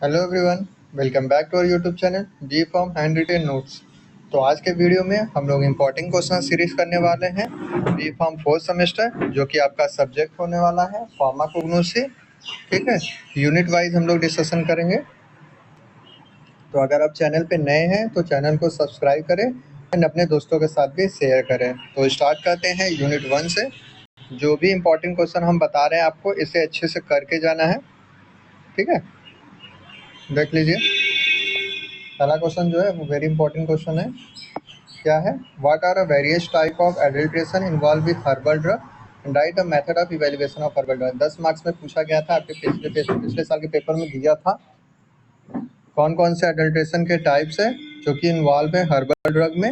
Hello everyone, welcome back to our YouTube channel G pharm hand written notes. तो आज के video में हम लोग इम्पोर्टेंट क्वेश्चन सीरीज करने वाले हैं बी फॉर्म फोर्थ सेमेस्टर, जो कि आपका सब्जेक्ट होने वाला है फार्माकोग्नोसी। ठीक है, यूनिट वाइज हम लोग डिस्कशन करेंगे। तो अगर आप चैनल पे नए हैं तो चैनल को सब्सक्राइब करें एंड अपने दोस्तों के साथ भी शेयर करें। तो स्टार्ट करते हैं यूनिट 1 से। जो भी इम्पोर्टेंट क्वेश्चन हम बता रहे हैं आपको, इसे अच्छे से करके जाना है। ठीक है, देख लीजिए। पहला क्वेश्चन जो है वो वेरी इंपॉर्टेंट क्वेश्चन है। क्या है? What are a various type of adulteration involve with herbal drug, write a method of evaluation of herbal drug. 10 marks में पूछा गया था, आपके पिछले साल के पेपर में दिया था। कौन कौन से एडल्ट्रेशन के टाइप्स है जो कि इन्वॉल्व है हर्बल ड्रग में,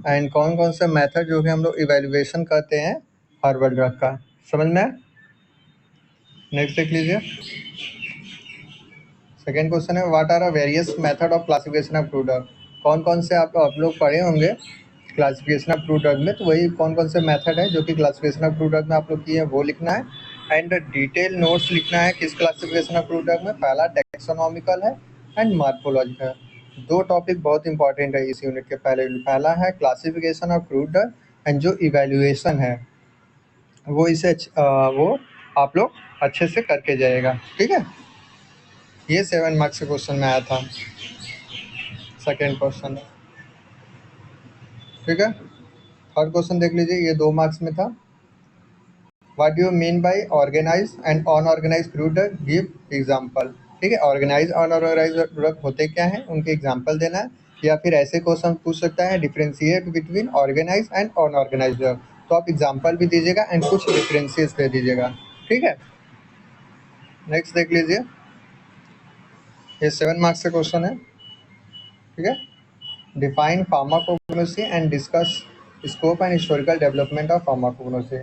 एंड कौन कौन से मेथड जो कि हम लोग इवेल्युएशन करते हैं हर्बल ड्रग का। समझ में? नेक्स्ट देख लीजिए। सेकेंड क्वेश्चन है what are a various method of classification of fruit drug. कौन कौन से आप लोग पढ़े होंगे क्लासिफिकेशन ऑफ फ्रूट ड्रग में, तो वही कौन कौन से मेथड है जो कि क्लासिफिकेशन ऑफ फ्रूट ड्रग में आप लोग किए हैं वो लिखना है। एंड डिटेल नोट्स लिखना है किस क्लासिफिकेशन ऑफ फ्रूट ड्रग में। पहला टैक्सोनॉमिकल है एंड मार्फोलॉजिकल। दो टॉपिक बहुत इंपॉर्टेंट है इस यूनिट के। पहला है classification of fruit drug and जो इवेल्युएशन है वो वो आप लोग अच्छे से करके जाएगा। ठीक है, ये 7 मार्क्स के क्वेश्चन में आया था, सेकेंड क्वेश्चन। ठीक है, थर्ड क्वेश्चन देख लीजिए, ये 2 मार्क्स में था। What do you mean by organise and unorganise fruit drug, give example. ठीक है, ऑर्गेनाइज और अनऑर्गेनाइज ड्रग होते क्या हैं, उनके एग्जांपल देना है। या फिर ऐसे क्वेश्चन पूछ सकता है differentiate between organise and unorganise drug, तो आप एग्जांपल भी दीजिएगा एंड कुछ डिफरेंसेस दे दीजिएगा। ठीक है, नेक्स्ट देख लीजिए, ये 7 मार्क्स का क्वेश्चन है। ठीक है, define pharmacognosy and discuss scope and historical development of pharmacognosy.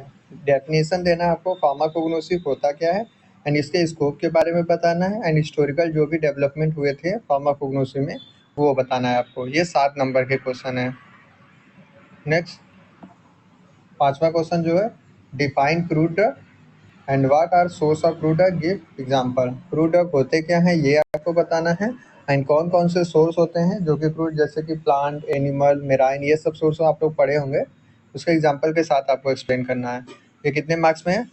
Definition देना है आपको, फार्माकोग्नोसी होता क्या है एंड इसके स्कोप के बारे में बताना है, एंड हिस्टोरिकल जो भी डेवलपमेंट हुए थे फार्माकोग्नोसी में वो बताना है आपको। ये 7 नंबर के क्वेश्चन है। नेक्स्ट, पांचवा क्वेश्चन जो है define crude drug and what are source of crude drug, give example. Crude drug होते क्या हैं ये आपको बताना है, एंड कौन कौन से सोर्स होते हैं जो कि क्रूड, जैसे कि प्लांट, एनिमल, मेराइन, ये सब सोर्स आप लोग पढ़े होंगे। उसके एग्जांपल के साथ आपको एक्सप्लेन करना है। ये कितने मार्क्स में है?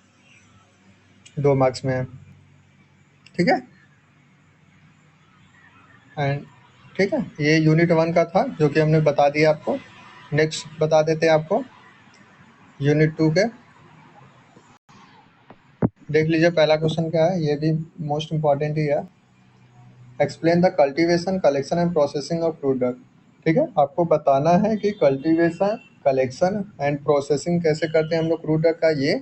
2 मार्क्स में है। ठीक है, एंड ठीक है, ये यूनिट 1 का था जो कि हमने बता दिया आपको। नेक्स्ट बता देते हैं आपको यूनिट 2 के। देख लीजिए, पहला क्वेश्चन क्या है, ये भी मोस्ट इंपॉर्टेंट ही है। Explain the cultivation, collection and processing of fruit drug. ठीक है, आपको बताना है कि कल्टीवेशन, कलेक्शन एंड प्रोसेसिंग कैसे करते हैं हम लोग फ्रूट ड्रग का, ये।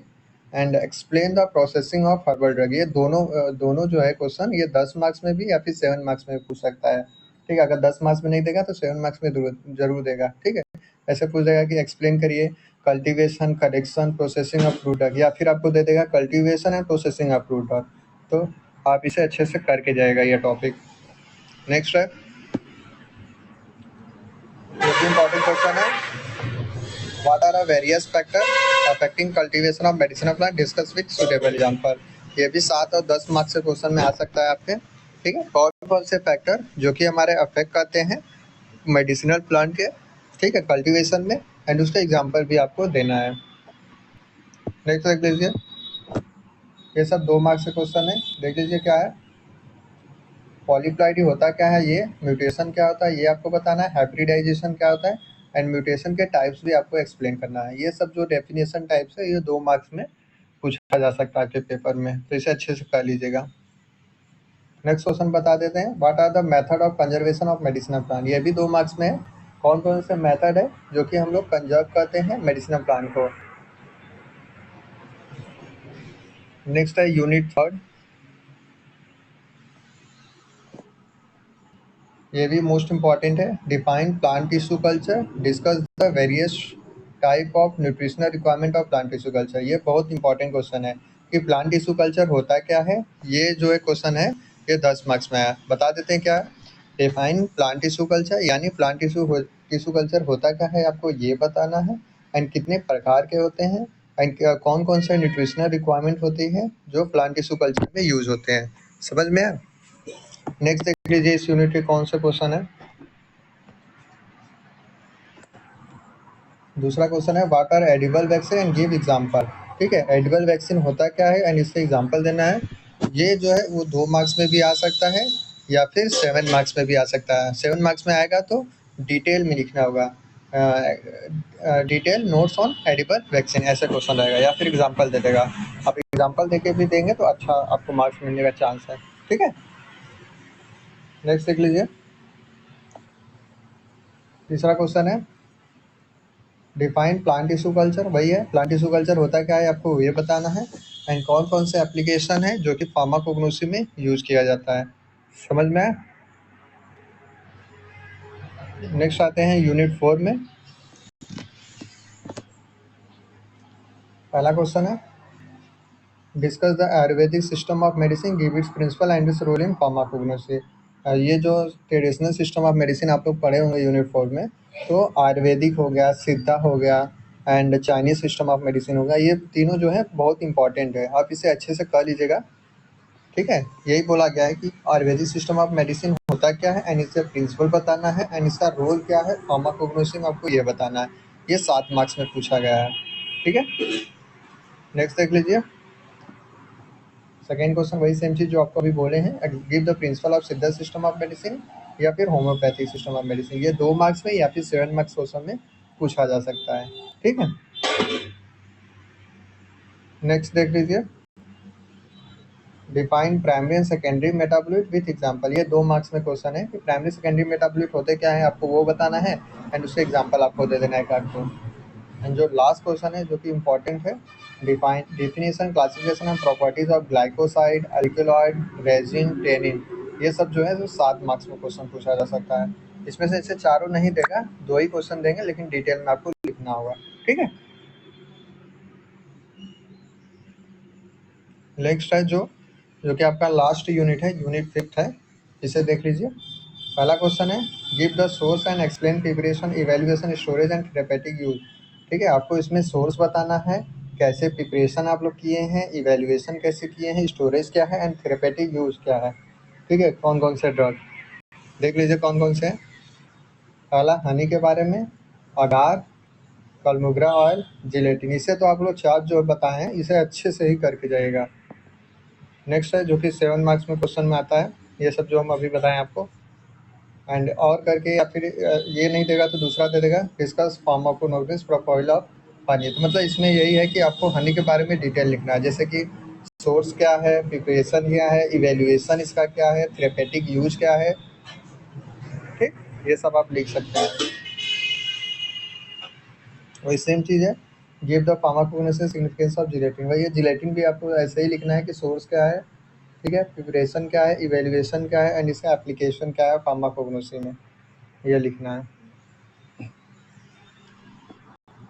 And explain the processing of herbal drug. ये दोनों जो है क्वेश्चन, ये 10 मार्क्स में भी या फिर 7 मार्क्स में पूछ सकता है। ठीक है, अगर 10 मार्क्स में नहीं देगा तो 7 मार्क्स में जरूर देगा। ठीक है, ऐसे पूछ देगा कि एक्सप्लेन करिए cultivation, collection, processing of fruit drug, या फिर आपको दे देगा cultivation and processing of fruit drug. तो आप इसे अच्छे से करके जाएगा ये टॉपिक। नेक्स्ट है, ये भी इम्पोर्टेंट क्वेश्चन है। What are various factor affecting cultivation of medicinal plant, discuss with suitable example. ये भी 7 और 10 मार्क्स के क्वेश्चन में आ सकता है आपके। ठीक है, कौन कौन से फैक्टर जो कि हमारे अफेक्ट करते हैं मेडिसिनल प्लांट के, ठीक है, कल्टीवेशन में, एंड उसका एग्जांपल भी आपको देना है। नेक्स्ट देख लीजिए, ये सब 2 मार्क्स के क्वेश्चन है। देख लीजिए क्या है, पॉलीप्लाइडी होता क्या है, ये म्यूटेशन क्या होता है ये आपको बताना है, हाइब्रिडाइजेशन क्या होता है, एंड म्यूटेशन के टाइप्स भी आपको एक्सप्लेन करना है। ये सब जो डेफिनेशन टाइप्स है ये 2 मार्क्स में पूछा जा सकता है आपके पेपर में, तो इसे अच्छे से कर लीजिएगा। नेक्स्ट क्वेश्चन बता देते हैं, what are the method of conservation of medicinal plant. ये भी 2 मार्क्स में है। कौन कौन से मेथड है जो कि हम लोग कंजर्व करते हैं मेडिसिनल प्लांट को। नेक्स्ट है यूनिट 3, ये भी मोस्ट इंपॉर्टेंट है। Define plant tissue culture, discuss the various type of nutritional requirement of plant tissue culture. ये बहुत इंपॉर्टेंट क्वेश्चन है कि प्लांट टिश्यू कल्चर होता क्या है। ये जो है क्वेश्चन है ये 10 मार्क्स में है। बता देते हैं क्या है। डिफाइन प्लांट टिश्यू कल्चर, यानी प्लांट टिश्यू कल्चर होता क्या है आपको ये बताना है, एंड कितने प्रकार के होते हैं, एंड कौन कौन से न्यूट्रिशनल रिक्वायरमेंट होती है जो प्लांट टिश्यू कल्चर में यूज होते हैं। समझ में आया? नेक्स्ट लीजिए इस यूनिट के कौन से क्वेश्चन है। दूसरा क्वेश्चन है what are edible vaccine and give example. ठीक है, एडिबल वैक्सीन होता क्या है एंड इससे एग्जांपल देना है। ये जो है वो 2 मार्क्स में भी आ सकता है या फिर 7 मार्क्स में भी आ सकता है। 7 मार्क्स में आएगा तो डिटेल में लिखना होगा, detail notes on edible vaccine ऐसे क्वेश्चन रहेगा, या फिर एग्जांपल दे देगा। आप एग्जांपल देके भी देंगे तो अच्छा आपको मार्क्स मिलने का चांस है। ठीक है, नेक्स्ट देख लीजिए। तीसरा क्वेश्चन है डिफाइन प्लांट टिश्यू कल्चर। वही है, प्लांट टिश्यू कल्चर होता क्या है आपको ये बताना है, एंड कौन कौन से एप्लीकेशन है जो कि फार्माकोग्नोसी में यूज किया जाता है। समझ में आया। नेक्स्ट आते हैं यूनिट 4 में। पहला क्वेश्चन है discuss the Ayurvedic system of medicine, give its principle and its role in pharmacognosy. ये जो ट्रेडिशनल सिस्टम ऑफ मेडिसिन आप लोग पढ़े होंगे यूनिट 4 में, तो आयुर्वेदिक हो गया, सिद्धा हो गया and Chinese system of medicine हो गया, ये तीनों जो है बहुत इंपॉर्टेंट है, आप इसे अच्छे से कर लीजिएगा। ठीक है, यही बोला गया है कि आयुर्वेदिक सिस्टम ऑफ मेडिसिन होता क्या है एंड इसका प्रिंसिपल बताना है एंड इसका रोल क्या है फार्माकोग्नोसी में, आपको ये बताना है। ये 7 मार्क्स में पूछा गया है। ठीक है, नेक्स्ट देख लीजिए। सेकेंड क्वेश्चन वही सेम चीज़ जो आपको अभी बोले हैं, गिव द प्रिंसिपल ऑफ सिद्धा सिस्टम ऑफ मेडिसिन या फिर होम्योपैथिक सिस्टम ऑफ मेडिसिन। ये 2 मार्क्स में या फिर 7 मार्क्स क्वेश्चन में पूछा जा सकता है। ठीक है, नेक्स्ट देख लीजिए। Define primary and secondary metabolite with example. ये 2 मार्क्स में क्वेश्चन है कि प्राइमरी सेकेंडरी मेटाबोलिट होते क्या है आपको वो बताना है एंड उसके एग्जांपल आपको दे देना है एक आध को। एंड जो लास्ट क्वेश्चन है जो कि इम्पोर्टेंट है, define definition classification and properties of glycoside alkaloid resin tannin. ये सब जो है जो 7 मार्क्स में क्वेश्चन पूछा जा सकता है। इसमें से इसे चारों नहीं देगा, 2 ही क्वेश्चन देंगे लेकिन डिटेल में आपको लिखना होगा। ठीक है, नेक्स्ट है जो कि आपका लास्ट यूनिट है, यूनिट 5 है, इसे देख लीजिए। पहला क्वेश्चन है give the source and explain preparation evaluation storage and therapeutic use. ठीक है, आपको इसमें सोर्स बताना है, कैसे प्रिपरेशन आप लोग किए हैं, इवेल्युएशन कैसे किए हैं, स्टोरेज क्या है एंड थेरेपेटिक यूज क्या है। ठीक है, कौन कौन से ड्रग देख लीजिए कौन कौन से हैं। पहला हनी के बारे में, अगार, कलमुग्रा ऑयल, जिलेटिन। इसे तो आप लोग चार्ट जो बताए हैं इसे अच्छे से ही करके जाइएगा। नेक्स्ट है जो कि 7 मार्क्स में क्वेश्चन में आता है, ये सब जो हम अभी बताएं आपको एंड और करके, या फिर ये नहीं देगा तो दूसरा दे देगा डिस्कस फार्माकोनोग्नोसिस प्रोफाइल ऑफ हनी। तो मतलब इसमें यही है कि आपको हनी के बारे में डिटेल लिखना है, जैसे कि सोर्स क्या है, प्रिपरेशन क्या है, इवेल्युएशन इसका क्या है, थेरेपेटिक यूज क्या है। ठीक, ये सब आप लिख सकते हैं। वही सेम चीज़ है give the pharmacognosis significance of gelatin. वही है, जिलेटिन भी आपको ऐसे ही लिखना है कि सोर्स क्या है, ठीक है, प्रिपरेशन क्या है, इवेल्युएशन क्या है एंड इसका एप्लीकेशन क्या है फार्माकोग्नोसी में, ये लिखना है।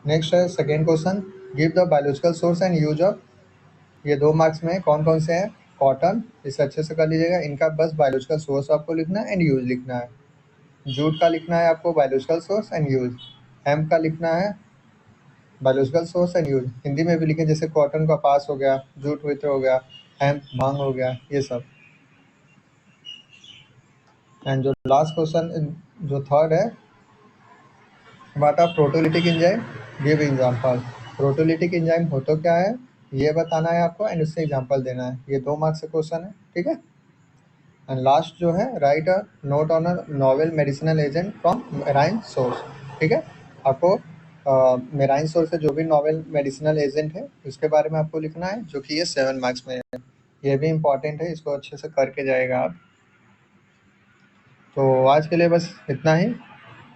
नेक्स्ट है second question give the biological source and use of. ये 2 मार्क्स में कौन कौन से हैं, कॉटन, इसे अच्छे से कर लीजिएगा, इनका बस बायोलॉजिकल सोर्स आपको लिखना है एंड यूज लिखना है। जूट का लिखना है आपको biological source and use, hemp का लिखना है biological source and use, Hindi में भी लिखें जैसे कॉटन का पास हो गया, जूट वित्र हो गया, हेम्प भांग हो गया, ये सब। एंड जो लास्ट क्वेश्चन जो थर्ड है what are proteolytic enzyme, give example. Proteolytic enzyme हो तो क्या है ये बताना है आपको एंड उससे एग्जांपल देना है। ये 2 मार्क्स का क्वेश्चन है। ठीक है, एंड लास्ट जो है right a note on a novel medicinal agent from marine source. ठीक है, आपको मेराइन सोर्स से जो भी नोवेल मेडिसिनल एजेंट है उसके बारे में आपको लिखना है, जो कि ये 7 मार्क्स में है। ये भी इम्पॉर्टेंट है, इसको अच्छे से करके जाएगा आप। तो आज के लिए बस इतना ही।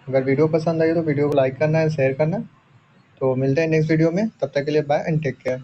अगर वीडियो पसंद आई तो वीडियो को लाइक करना है, शेयर करना। तो मिलते हैं नेक्स्ट वीडियो में, तब तक के लिए बाय एंड टेक केयर।